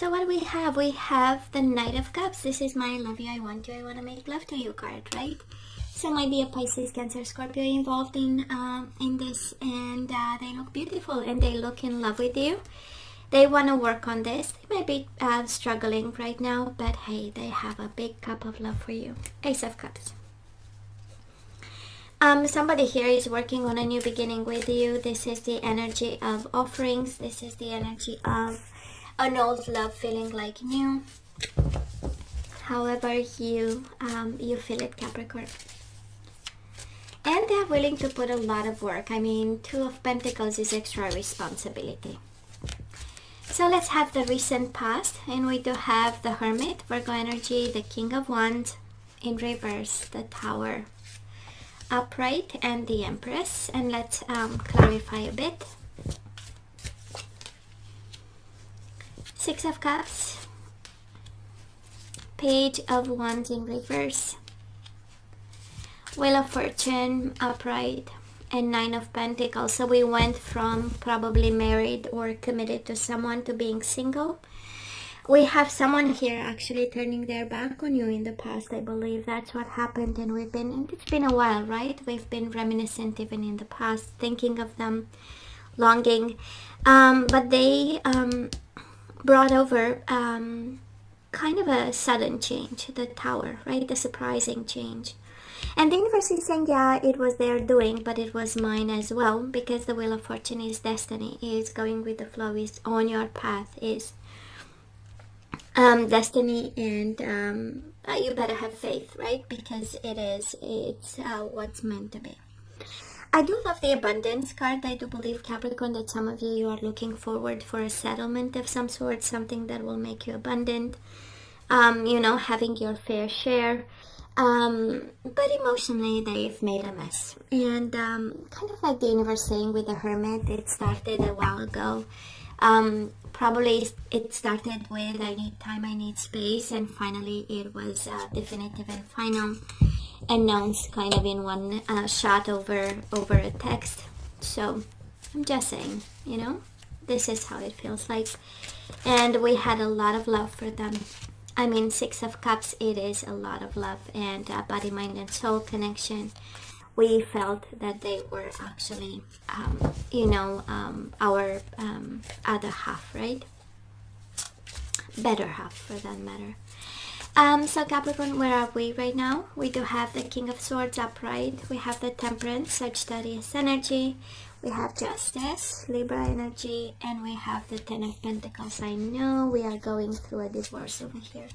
So what we have the Knight of Cups. This is my love you, I want you, I want to make love to you card, right? So might be a Pisces, Cancer, Scorpio involved in this, and they look beautiful and they look in love with you. They want to work on this. They might be struggling right now, but hey, they have a big cup of love for you. Ace of Cups. Somebody here is working on a new beginning with you. This is the energy of offerings. This is the energy of an old love feeling like new. However you feel it, Capricorn. And they're willing to put a lot of work. I mean, Two of Pentacles is extra responsibility. So let's have the recent past. And we do have the Hermit, Virgo energy, the King of Wands in reverse, the Tower upright, and the Empress. And let's clarify a bit. Six of Cups, Page of Wands in reverse, Wheel of Fortune upright, and Nine of Pentacles. So we went from probably married or committed to someone to being single. We have someone here actually turning their back on you in the past. I believe that's what happened, and it's been a while, right? We've been reminiscent even in the past, thinking of them, longing, but they brought over kind of a sudden change, the Tower, right? The surprising change. And the universe is saying, yeah, it was their doing, but it was mine as well, because the Wheel of Fortune is destiny, is going with the flow, is on your path, is destiny, and you better have faith, right? Because it's what's meant to be. I do love the Abundance card. I do believe, Capricorn, that some of you are looking forward for a settlement of some sort, something that will make you abundant, having your fair share. But emotionally, they've made a mess. And kind of like the universe saying with the Hermit, it started a while ago. Probably it started with I need time, I need space, and finally it was definitive and final, announced kind of in one shot over a text. So I'm just saying, this is how it feels like. And we had a lot of love for them. I mean, Six of Cups, it is a lot of love and body, mind, and soul connection. We felt that they were actually, our other half, right? Better half, for that matter. So Capricorn, where are we right now? We do have the King of Swords upright. We have the Temperance, Sagittarius energy. We have Justice, Libra energy. And we have the Ten of Pentacles. I know we are going through a divorce over here,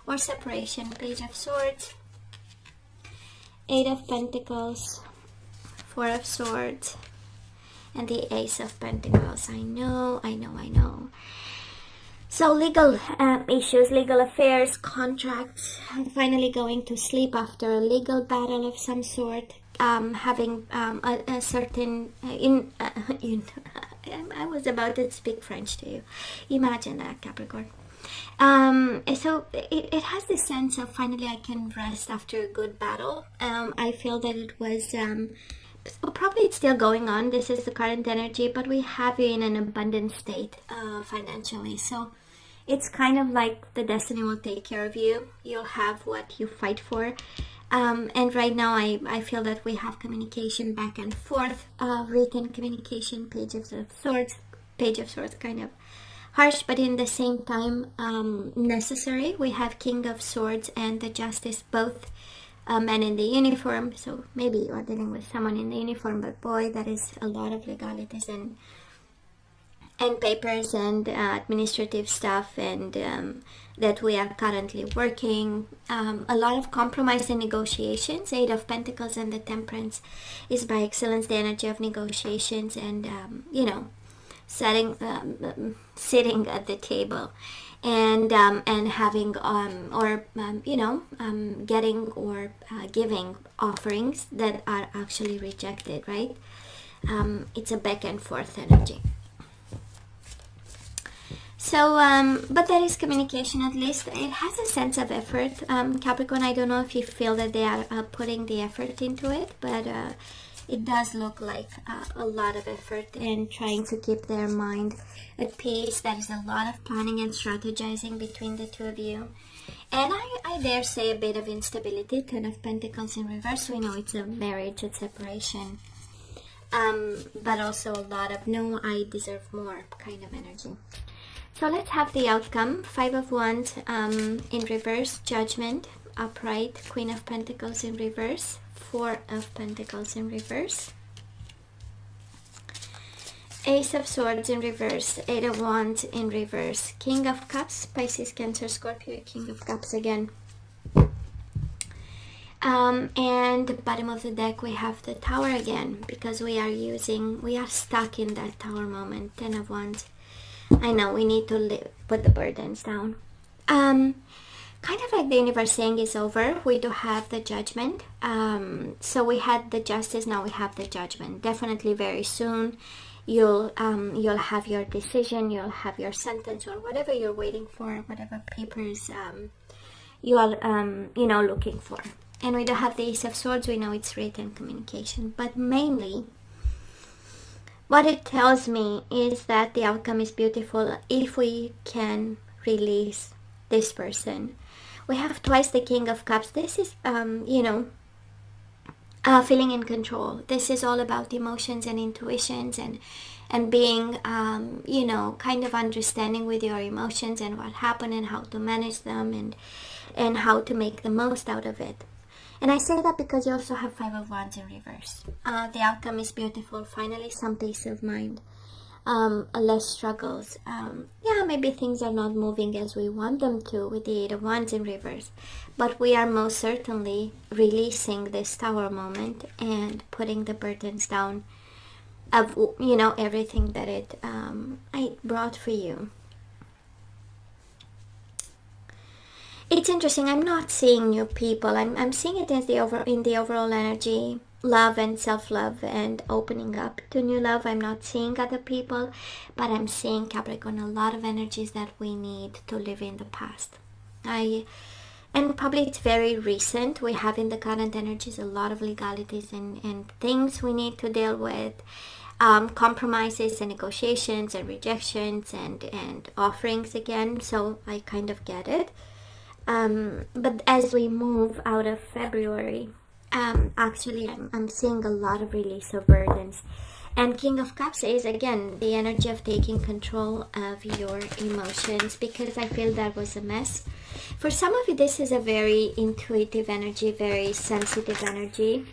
or separation. Page of Swords, Eight of Pentacles, Four of Swords, and the Ace of Pentacles. I know. So legal issues, legal affairs, contracts, finally going to sleep after a legal battle of some sort, having a certain, I was about to speak French to you. Imagine that, Capricorn. So it has this sense of finally I can rest after a good battle. I feel that it was probably it's still going on. This is the current energy, but we have you in an abundant state financially. So it's kind of like the destiny will take care of you. You'll have what you fight for. And right now I feel that we have communication back and forth, written communication, Page of Swords, kind of harsh, but in the same time necessary. We have King of Swords and the Justice, both men in the uniform. So maybe you are dealing with someone in the uniform, but boy, that is a lot of legalities and papers and administrative stuff, and that we are currently working. A lot of compromise and negotiations. Eight of Pentacles and the Temperance is by excellence the energy of negotiations and sitting at the table and having getting or giving offerings that are actually rejected, right? It's a back and forth energy. So, but there is communication, at least. It has a sense of effort. Capricorn, I don't know if you feel that they are putting the effort into it, but it does look like a lot of effort in trying to keep their mind at peace. There is a lot of planning and strategizing between the two of you. And I dare say a bit of instability. 10 of Pentacles in reverse. We know it's a marriage, a separation. But also a lot of no, I deserve more kind of energy. So let's have the outcome. 5 of Wands in reverse, Judgment, upright, Queen of Pentacles in reverse, 4 of Pentacles in reverse, Ace of Swords in reverse, 8 of Wands in reverse, King of Cups, Pisces, Cancer, Scorpio, King of Cups again. And bottom of the deck we have the Tower again, because we are stuck in that Tower moment. 10 of Wands. I know we need to put the burdens down. Kind of like the universe saying it's over. We do have the Judgment. So we had the Justice, now we have the Judgment. Definitely very soon you'll have your decision, you'll have your sentence, or whatever you're waiting for, whatever papers you are looking for. And we do have the Ace of Swords. We know it's written communication, but mainly what it tells me is that the outcome is beautiful if we can release this person. We have twice the King of Cups. This is feeling in control. This is all about emotions and intuitions and being kind of understanding with your emotions and what happened and how to manage them and how to make the most out of it. And I say that because you also have 5 of Wands in reverse. The outcome is beautiful. Finally, some peace of mind. Less struggles. Maybe things are not moving as we want them to with the 8 of Wands in reverse. But we are most certainly releasing this Tower moment and putting the burdens down of, everything that it brought for you. It's interesting. I'm not seeing new people. I'm seeing it in the overall energy, love and self-love and opening up to new love. I'm not seeing other people, but I'm seeing, Capricorn, a lot of energies that we need to live in the past. And probably it's very recent. We have in the current energies a lot of legalities and things we need to deal with. Compromises and negotiations and rejections and offerings again. So I kind of get it. But as we move out of February, actually I'm seeing a lot of release of burdens. And King of Cups is again the energy of taking control of your emotions, because I feel that was a mess. For some of you, this is a very intuitive energy, very sensitive energy.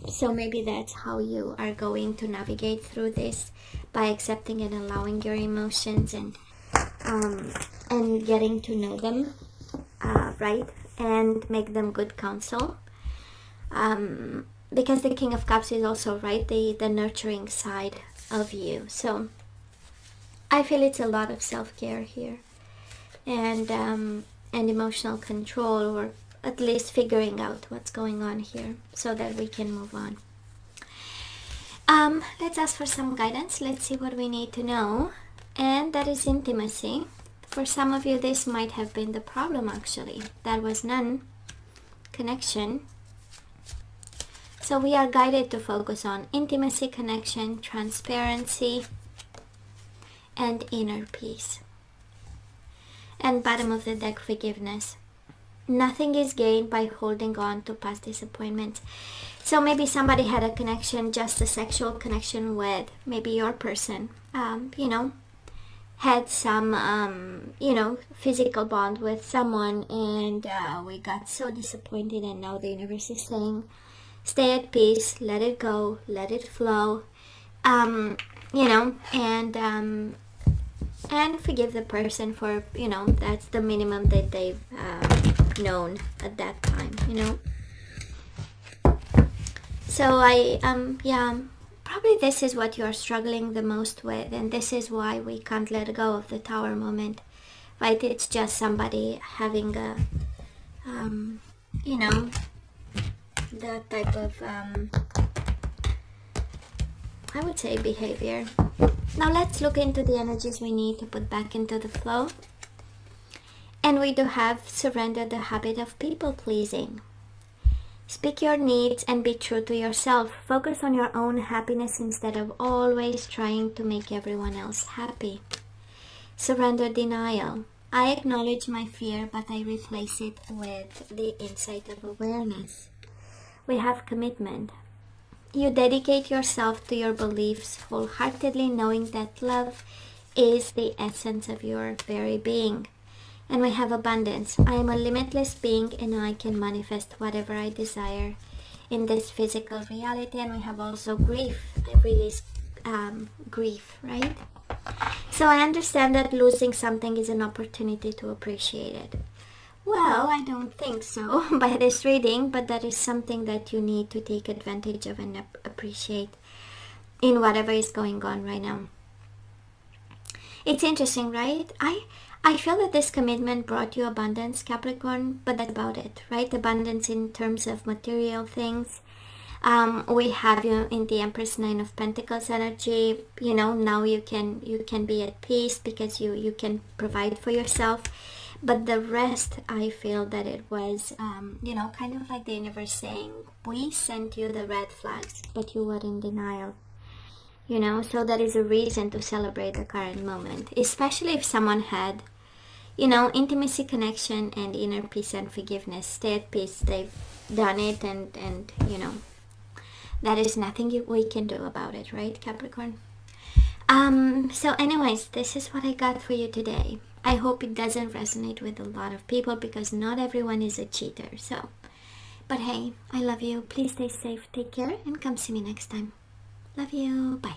So maybe that's how you are going to navigate through this, by accepting and allowing your emotions and getting to know them. Right, and make them good counsel, because the King of Cups is also, right, the nurturing side of you. So I feel it's a lot of self-care here, and emotional control, or at least figuring out what's going on here so that we can move on. Let's ask for some guidance. Let's see what we need to know, and that is intimacy. For some of you, this might have been the problem, actually. There was none connection. So we are guided to focus on intimacy, connection, transparency, and inner peace. And bottom of the deck, forgiveness. Nothing is gained by holding on to past disappointments. So maybe somebody had a connection, just a sexual connection with maybe your person, had some physical bond with someone, and we got so disappointed, and now the universe is saying stay at peace, let it go, let it flow, and forgive the person for, that's the minimum that they've known at that time, so probably this is what you're struggling the most with, and this is why we can't let go of the Tower moment, right? It's just somebody having a, that type of, I would say, behavior. Now let's look into the energies we need to put back into the flow. And we do have surrender the habit of people pleasing. Speak your needs and be true to yourself. Focus on your own happiness instead of always trying to make everyone else happy. Surrender denial. I acknowledge my fear, but I replace it with the insight of awareness. We have commitment. You dedicate yourself to your beliefs wholeheartedly, knowing that love is the essence of your very being. And we have abundance. I am a limitless being and I can manifest whatever I desire in this physical reality. And we have also grief. I release grief, right? So I understand that losing something is an opportunity to appreciate it. Well, I don't think so by this reading, but that is something that you need to take advantage of and appreciate in whatever is going on right now. It's interesting, right? I feel that this commitment brought you abundance, Capricorn, but that's about it, right? Abundance in terms of material things. We have you in the Empress Nine of Pentacles energy. You know, now you can be at peace because you can provide for yourself. But the rest, I feel that it was, you know, kind of like the universe saying, we sent you the red flags, but you were in denial. You know, so that is a reason to celebrate the current moment, especially if someone had, you know, intimacy, connection, and inner peace and forgiveness. Stay at peace. They've done it, and you know, that is nothing we can do about it, right, Capricorn? So anyways, this is what I got for you today. I hope it doesn't resonate with a lot of people because not everyone is a cheater. So, but hey, I love you. Please stay safe, take care, and come see me next time. Love you. Bye.